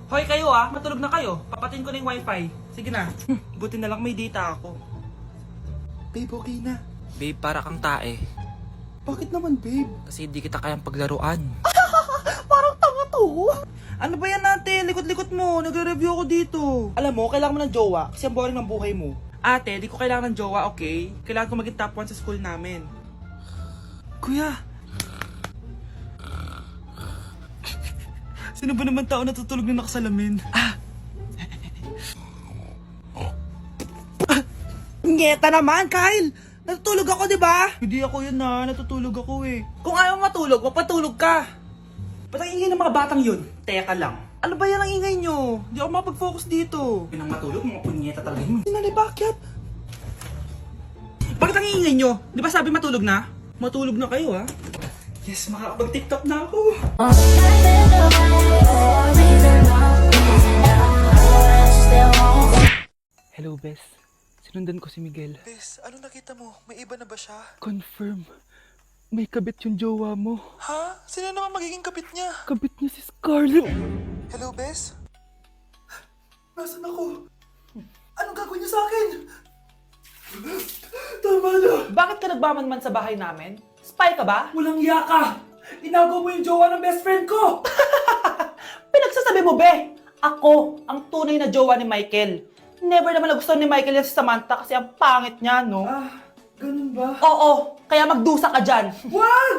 Hoy kayo matulog na kayo. Papatin ko na yung wifi. Sige na. Buti na lang may data ako. Babe, okay na. Babe, para kang tae. Bakit naman, babe? Kasi hindi kita kayang paglaruan. Parang tanga to. Ano ba yan ate? Likot-likot mo. Nagre-review ako dito. Alam mo, kailangan mo ng jowa kasi ang boring ng buhay mo. Ate, di ko kailangan ng jowa, okay? Kailangan ko maging top 1 sa school namin. Kuya! Sino ba naman tao natutulog na nakasalamin? Ngeta naman, Kyle! Natutulog ako, di ba? Hindi ako yun natutulog ako eh. Kung ayaw matulog, magpatulog ka. Ba't ang ingay ng mga batang yun? Teka lang. Ano ba yan ang ingay nyo? Hindi ako mapag-focus dito. Pinang matulog, mga punyeta talaga yun. Sinali, bakit? Bakit ang ingay nyo? Di ba sabi matulog na? Matulog na kayo Yes, makakapag-tiktok na ako. Hello, Bes. Sinundan ko si Miguel. Bes, ano nakita mo? May iba na ba siya? Confirm. May kabit yung jowa mo. Ha? Sino naman magiging kapit niya? Kabit niya si Scarlett. Hello, Bes? Nasaan ako? Anong gagawin niyo sa akin? Tama na! Bakit ka nagbamanman sa bahay namin? Spy ka ba? Walang yaka! Inagaw mo yung jowa ng best friend ko! Pinagsasabi mo, be! Ako, ang tunay na jowa ni Michael. Never naman nagustuhan ni Michael yan si Samantha kasi ang pangit niya, no? Ganun ba? Oo, kaya magdusa ka dyan. Wag!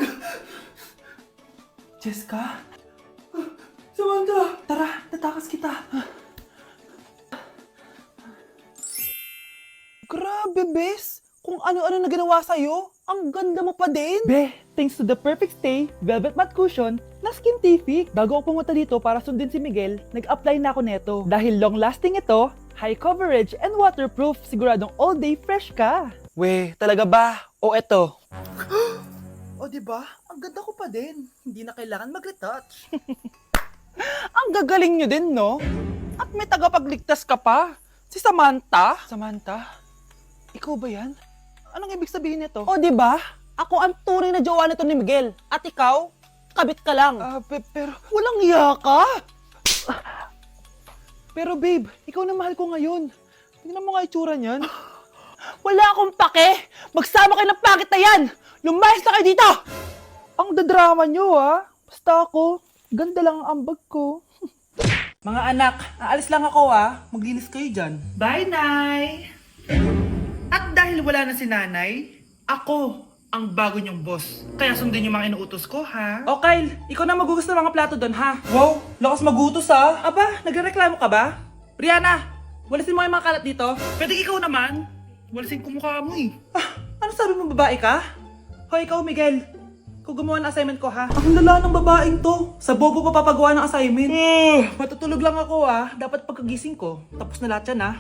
Jessica? Samantha! Tara, tatakas kita. Grabe, Bes! Kung ano-ano na ginawa sa'yo, ang ganda mo pa din. Be, thanks to the perfect stay, velvet matte cushion, na Skintific. Bago ako pumunta dito para sundin si Miguel, nag-apply na ako neto. Dahil long-lasting ito, high coverage, and waterproof, siguradong all day fresh ka. We, talaga ba? O eto? O diba? Ang ganda ko pa din. Hindi na kailangan mag-retouch. Ang gagaling nyo din, no? At may tagapagligtas ka pa. Si Samantha. Samantha? Ikaw ba yan? Anong ibig sabihin nito? O, di ba? Ako ang tunay na jowa nito ni Miguel. At ikaw, kabit ka lang. Pero... Walang iya ka! Pero babe, ikaw na mahal ko ngayon. Tingnan mo nga itsura niyan. Wala akong pake! Magsama kayo ng pangit na yan! Lumayas na kayo dito! Ang dadrama nyo Basta ako, ganda lang ang ambag ko. Mga anak, aalis lang ako Maglinis kayo dyan. Bye, Nay! At dahil wala na si Nanay, ako ang bago niyong boss. Kaya sundin yung mga inuutos ko, ha? O Kyle, ikaw na magugas ng mga plato doon ha. Wow! Lakas magutos, ha? Aba, nagrereklamo ka ba? Brianna, walisin mo yung mga kalat dito. Pwede ikaw naman. Walisin ko mukha mo, eh. Ano sabi mo, babae ka? Hoy, ikaw Miguel. Ikaw gumawa ng assignment ko ha. Ang lala ng babaeng to. Sa bobo pa papagawa ng assignment. Matutulog lang ako Dapat pagkagising ko, tapos na lahat yan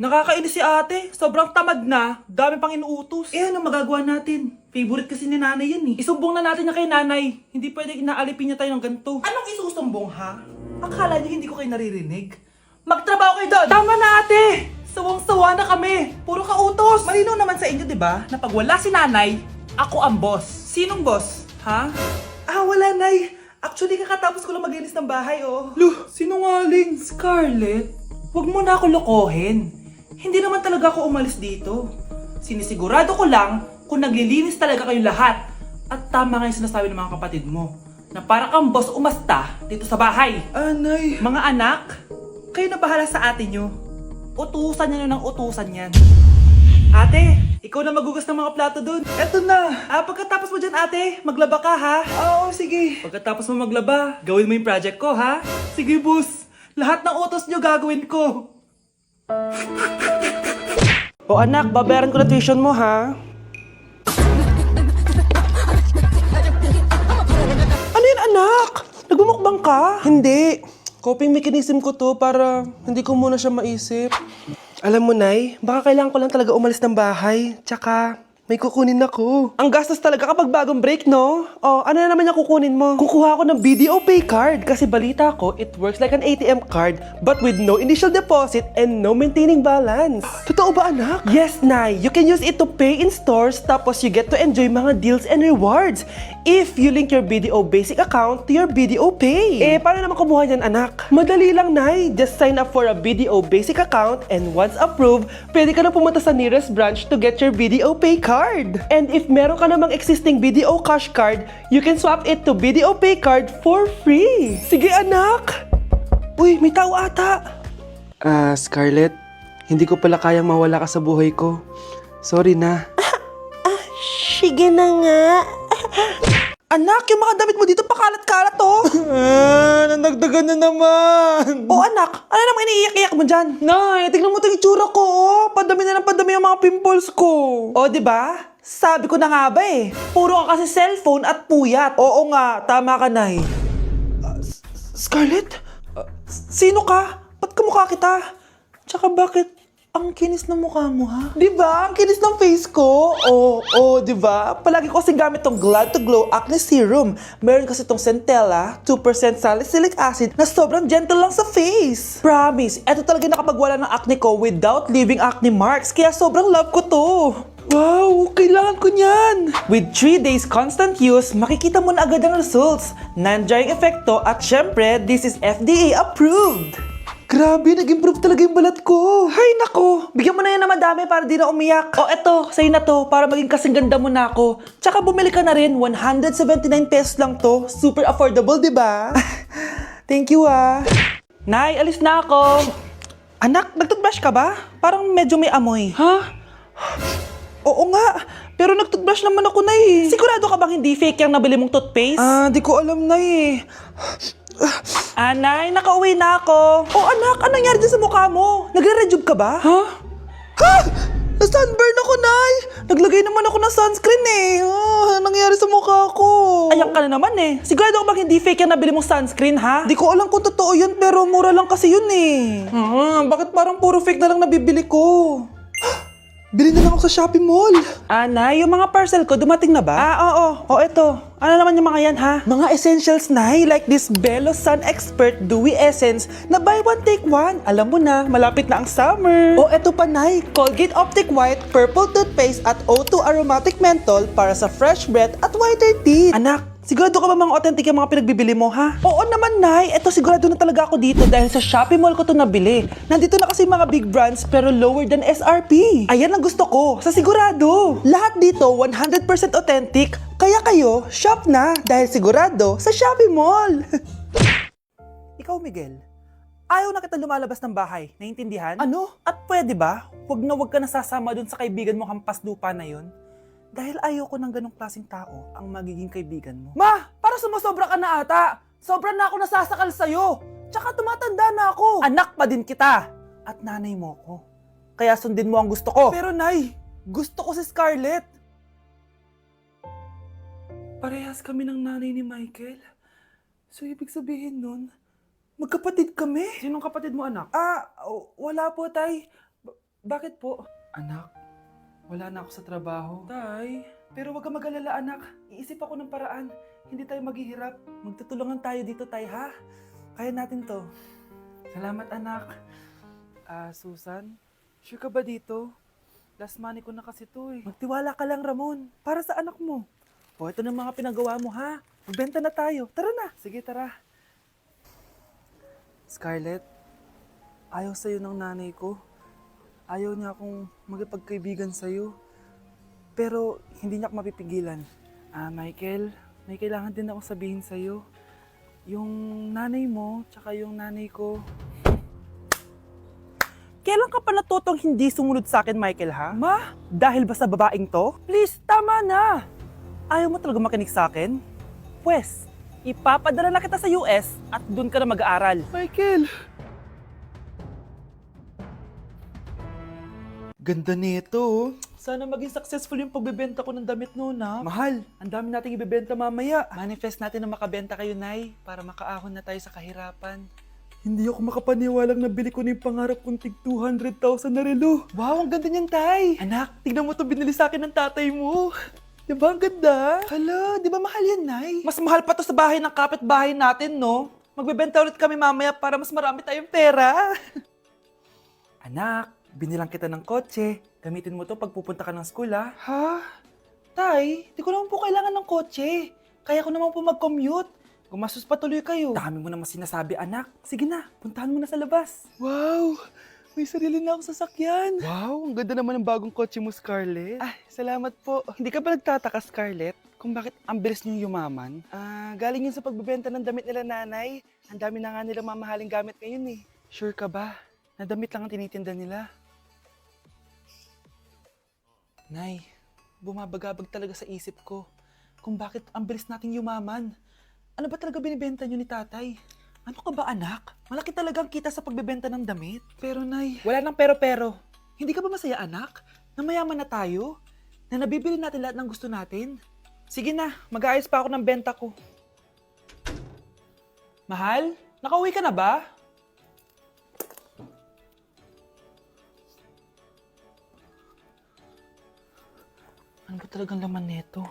Nakakainis si ate. Sobrang tamad na. Dami pang inuutos. Ano magagawa natin? Favorite kasi ni nanay yan Isumbong na natin niya kay nanay. Hindi pwede inaalipin niya tayo ng ganito. Anong isusumbong ha? Akala niyo hindi ko kayo naririnig? Magtrabaho kayo doon! Tama na ate! Sawang-sawa na kami. Puro kautos. Malinaw naman sa inyo, di ba? Na pag wala si nanay, ako ang boss. Sinong boss? Ha? Wala nay. Actually, kakatapos ko lang maglinis ng bahay, Luh, sinungaling. Scarlett, wag mo na ako lokohin. Hindi naman talaga ako umalis dito. Sinisigurado ko lang kung naglilinis talaga kayo lahat. At tama nga yung sinasabi ng mga kapatid mo. Na para kang boss umasta dito sa bahay. Nay. Mga anak, kayo na bahala sa ate nyo. Utusan nyo ng utusan yan. Ate, ikaw na magugas ng mga plato dun. Eto na. Pagkatapos mo dyan ate, maglaba ka ha. Oo, sige. Pagkatapos mo maglaba, gawin mo yung project ko ha. Sige boss, lahat ng utos nyo gagawin ko. O anak, babayaran ko na tuition mo ha. Ano yun anak? Nagmumukbang ka? Hindi. Coping mechanism ko to para hindi ko muna siya maisip. Alam mo, Nay, baka kailangan ko lang talaga umalis ng bahay. Tsaka, may kukunin ako. Ang gastos talaga kapag bagong break, no? Oh, ano na naman yung kukunin mo? Kukuha ako ng BDO Pay card kasi balita ko, it works like an ATM card but with no initial deposit and no maintaining balance. Totoo ba, anak? Yes, Nay. You can use it to pay in stores tapos you get to enjoy mga deals and rewards if you link your BDO Basic account to your BDO Pay. Eh, paano naman kumuha yan, anak? Madali lang, Nay. Just sign up for a BDO Basic account and once approved, pwede ka na pumunta sa nearest branch to get your BDO Pay card. And if meron ka namang existing BDO Cash card, you can swap it to BDO Pay card for free. Sige, anak! Uy, may tao ata. Scarlett, hindi ko pala kayang mawala ka sa buhay ko. Sorry na. Sige na nga. Anak, yung mga damit mo dito pakalat-kalat oh. Nanagdagan na naman. Oh anak, ano namang iniiyak-iyak mo dyan? Nay, tignan mo itong itsura ko oh. Padami na ng padami yung mga pimples ko. Oh, di ba? Sabi ko na nga ba eh. Puro ka kasi cellphone at puyat. Oo nga, tama ka, Nay. Scarlett? Sino ka? Ba't kamukha kita? Tsaka bakit ang kinis ng mukha mo, ha? Di ba? Ang kinis ng face ko. Oo, di ba? Palagi ko kasing gamit tong Glad to Glow Acne Serum. Meron kasi tong Centella, 2% salicylic acid na sobrang gentle lang sa face. Promise, eto talaga nakapagwala ng acne ko without leaving acne marks. Kaya sobrang love ko to. Wow, kailangan ko niyan! With 3 days constant use, makikita mo na agad ang results. Non-drying epekto at syempre, this is FDA approved. Grabe, nag-improve talaga yung balat ko. Hay nako, bigyan mo na yan na madami para di na umiyak. O eto, sa'yo na to, para maging kasing ganda mo na ako. Tsaka bumili ka na rin, 179 pesos lang to. Super affordable, di ba? Thank you ah. Nay, alis na ako. Anak, nagtoothbrush ka ba? Parang medyo may amoy. Ha? Oo nga, pero nagtoothbrush naman ako, Nay. Sigurado ka bang hindi fake yung nabili mong toothpaste? Di ko alam, Nay. Nay, nakauwi na ako. Oh, anak, anong nangyari dyan sa mukha mo? Nagre-rejuve ka ba? Ha? Ha? Na-sunburn ako, Nay. Naglagay naman ako ng sunscreen eh. Anong nangyari sa mukha ko? Ayan ka na naman eh. Sigurado ka bang hindi fake yung nabili mong sunscreen, ha? Di ko alam kung totoo yun, pero mura lang kasi yun eh. Bakit parang puro fake na lang nabibili ko? Bili na lang ako sa Shopee Mall. Nay, yung mga parcel ko, dumating na ba? Oo. O, eto. Ano naman yung mga yan, ha? Mga essentials, Nay, like this Belo Sun Expert Dewy Essence na buy one, take one. Alam mo na, malapit na ang summer. O, eto pa, Nay. Colgate Optic White, Purple Toothpaste at O2 Aromatic Menthol para sa fresh breath at whiter teeth. Anak, sigurado ka ba mga authentic yung mga pinagbibili mo, ha? Oo naman, Nay. Eto, sigurado na talaga ako dito dahil sa Shopee Mall ko to nabili. Nandito na kasi mga big brands pero lower than SRP. Ayan ang gusto ko, sa sigurado. Lahat dito 100% authentic, kaya kayo, shop na dahil sigurado sa Shopee Mall. Ikaw, Miguel, ayaw na kita lumalabas ng bahay, naiintindihan? Ano? At pwede ba? Huwag ka nasasama dun sa kaibigan mo hampas lupa na yun? Dahil ayoko ng ganong klaseng tao ang magiging kaibigan mo. Ma! Para sumasobra ka na ata! Sobra na ako nasasakal sa'yo! Tsaka tumatanda na ako! Anak pa din kita! At nanay mo ko. Kaya sundin mo ang gusto ko. Pero Nay, gusto ko si Scarlett. Parehas kami ng nanay ni Michael. So ibig sabihin nun, magkapatid kami? Sinong kapatid mo, anak? Wala po, Tay. Bakit po? Anak, wala na ako sa trabaho. Tay, pero wag ka mag-alala, anak. Iisip ako ng paraan. Hindi tayo maghihirap. Magtutulungan tayo dito, Tay, ha? Kaya natin to. Salamat, anak. Susan, sure ka ba dito? Last money ko na kasi to eh. Magtiwala ka lang, Ramon. Para sa anak mo. O, ito na mga pinagawa mo, ha? Magbenta na tayo. Tara na. Sige, tara. Scarlett, ayaw sa'yo ng nanay ko. Ayaw niya akong magipagkaibigan sa'yo. Pero hindi niya ako mapipigilan. Michael, may kailangan din ako sabihin sa'yo. Yung nanay mo, tsaka yung nanay ko. Kailan ka pa natutong hindi sumunod sa akin, Michael, ha? Ma, dahil ba sa babaeng to? Please, tama na! Ayaw mo talaga makinig sa akin? Pwes, ipapadala na kita sa US at doon ka na mag-aaral. Michael! Ganda nito. Sana maging successful yung pagbebenta ko ng damit noon, ha? Mahal, ang dami nating ibebenta mamaya. Manifest natin na makabenta kayo, Nay, para makaahon na tayo sa kahirapan. Hindi ako makapaniwalang nabili ko na yung pangarap kong tig 200,000 na relo. Wow, ang ganda niyan, Tay. Anak, tignan mo to binili sa akin ng tatay mo. Diba ang ganda? Hala, di ba mahal yan, Nay? Mas mahal pa to sa bahay ng kapitbahay natin, no? Magbebenta ulit kami mamaya para mas marami tayong pera. Anak, binilang kita ng kotse. Gamitin mo to pag pupunta ka ng school, ha? Ha? Tay, di ko naman po kailangan ng kotse. Kaya ko naman po mag-commute. Gumastos pa tuloy kayo. Dami mo naman sinasabi, anak. Sige na, puntahan mo na sa labas. Wow! May sarili na akong sasakyan. Wow, ang ganda naman ng bagong kotse mo, Scarlett. Ah, salamat po. Hindi ka ba nagtataka, Scarlett, kung bakit ang bilis niyong yumaman? Galing yun sa pagbebenta ng damit nila nanay. Ang dami na nga nilang mamahaling gamit ngayon eh. Sure ka ba? Na damit lang ang tinitinda nila? Nay, bumabagabag talaga sa isip ko kung bakit ang bilis nating yumaman. Ano ba talaga binibenta niyo ni tatay? Ano ka ba, anak? Malaki talaga ang kita sa pagbebenta ng damit. Pero, Nay, wala nang pero-pero. Hindi ka ba masaya, anak? Na mayaman na tayo? Na nabibili natin lahat ng gusto natin? Sige na, mag-aayos pa ako ng benta ko. Mahal, nakauwi ka na ba? Ano ba talagang laman nito?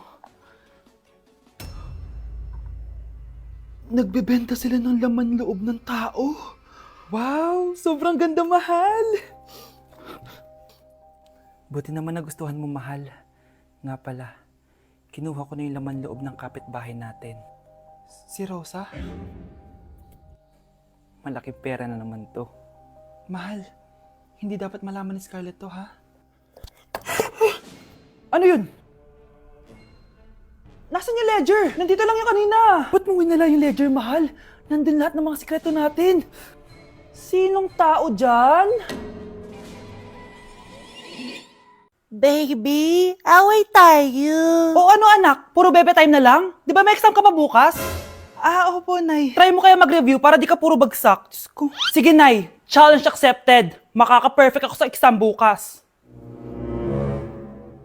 Nagbebenta sila ng laman loob ng tao. Wow, sobrang ganda, mahal. Buti naman nagustuhan mo, mahal. Nga pala, kinuha ko na yung laman loob ng kapitbahay natin. Si Rosa? Malaking pera na naman to. Mahal, hindi dapat malaman ni Scarlett to, ha? Ano yun? Nasaan yung ledger? Nandito lang yung kanina. Ba't mo winala yung ledger, mahal? Nandun lahat ng mga sikreto natin. Sinong tao dyan? Baby, away tayo. O ano, anak? Puro bebe time na lang? Di ba may exam ka pa bukas? Opo, Nay. Try mo kaya mag-review para di ka puro bagsak. Diyos ko. Sige, Nay. Challenge accepted. Makaka-perfect ako sa exam bukas.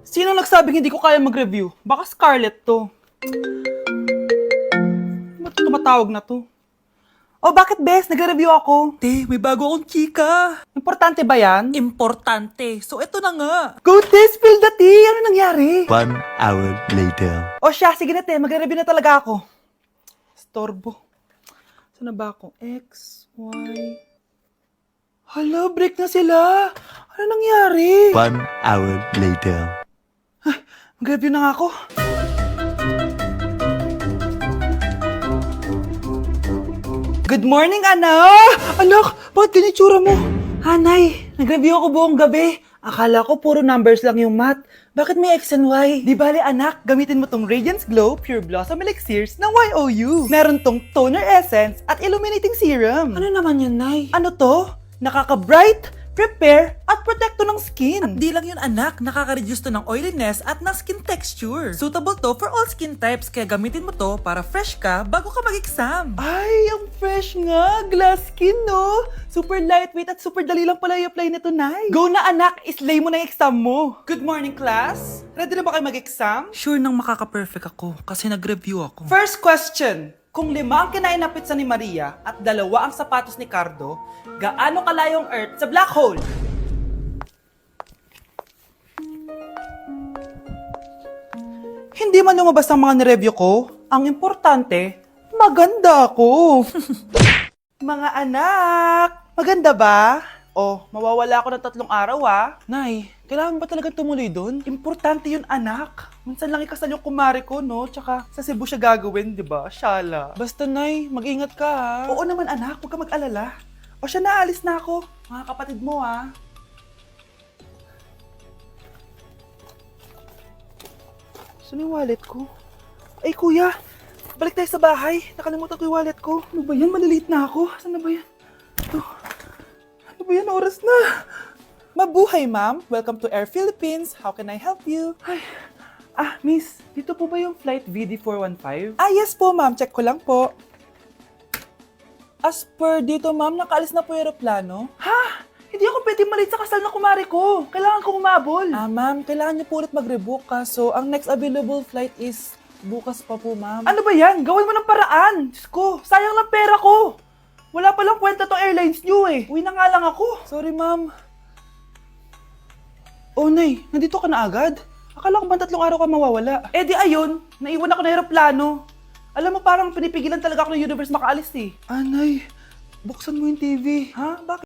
Sino nagsabing hindi ko kaya mag-review? Baka Scarlett to. Ba't tumatawag na to? Oh, bakit, Bes? Nagre-review ako. Te, may bago akong chika. Importante ba yan? Importante. So, eto na nga. Go, Te! Spill the tea! Ano nangyari? 1 hour later. O siya, sige na, Te. Magre-review na talaga ako. Storbo. Saan na ba ako? X, Y... Hala, break na sila. Ano nangyari? 1 hour later. Mag-review na nga ako. Good morning, anak! Anak, bakit ganyan tsura mo? Hanay, nag-review ako buong gabi. Akala ko puro numbers lang yung math. Bakit may X and Y? Di bale, anak, gamitin mo tong Radiance Glow Pure Blossom Elixirs ng YOU. Meron tong toner essence at illuminating serum. Ano naman yun, Nay? Ano to? Nakaka-bright, prepare, at protekto ng skin. At di lang yun, anak, nakaka-reduce to ng oiliness at ng skin texture. Suitable to for all skin types, kaya gamitin mo to para fresh ka bago ka mag-exam. Ay, ang fresh nga! Glass skin, no? Super lightweight at super dali lang pala i-apply nito, Nay. Go na, anak! Islay mo na yung exam mo. Good morning, class! Ready na ba kayo mag-exam? Sure nang makaka-perfect ako kasi nag-review ako. First question. Kung 5 ang kinain na pizza ni Maria at 2 ang sapatos ni Cardo, gaano kalayo ang Earth sa black hole? Hindi man lumabas ang mga nireview ko. Ang importante, maganda ako. Mga anak, maganda ba? Oh, mawawala ako ng 3 araw Nay, kailangan ba talaga tumuloy doon? Importante yun, anak. Minsan lang ikasal yung kumare ko, no? Tsaka sa Cebu siya gagawin, di ba? Shala. Basta, Nay, mag-ingat ka, ha? Oo naman, anak. Huwag ka mag-alala. O siya, naalis na ako. Mga kapatid mo, ha? Saan yung wallet ko? Ay, kuya. Balik tayo sa bahay. Nakalimutan ko yung wallet ko. Ano ba yan? Maliliit na ako. Saan na ba yan? Ito. Ano ba yan? Oras na. Mabuhay, ma'am. Welcome to Air Philippines. How can I help you? Ay. Miss. Dito po ba yung flight VD415? Yes po, ma'am. Check ko lang po. As per dito, ma'am, nakaalis na po yung aeroplano. Ha? Hindi ako pwede malit sa kasal na kumari ko. Kailangan kong umabol. Ma'am, kailangan niyo po ulit mag-rebook so ang next available flight is bukas pa po, ma'am. Ano ba yan? Gawin mo ng paraan. Diyos ko, sayang lang pera ko. Wala palang kwenta to airlines nyo eh. Uwi na nga lang ako. Sorry, ma'am. Oh, Nay, nandito ka na agad? Akala ko ba 3 araw ka mawawala? Eh di ayun, naiwan ako ng aeroplano. Alam mo parang pinipigilan talaga ako ng universe makaalis eh. Nay, buksan mo yung TV. Ha? Bakit?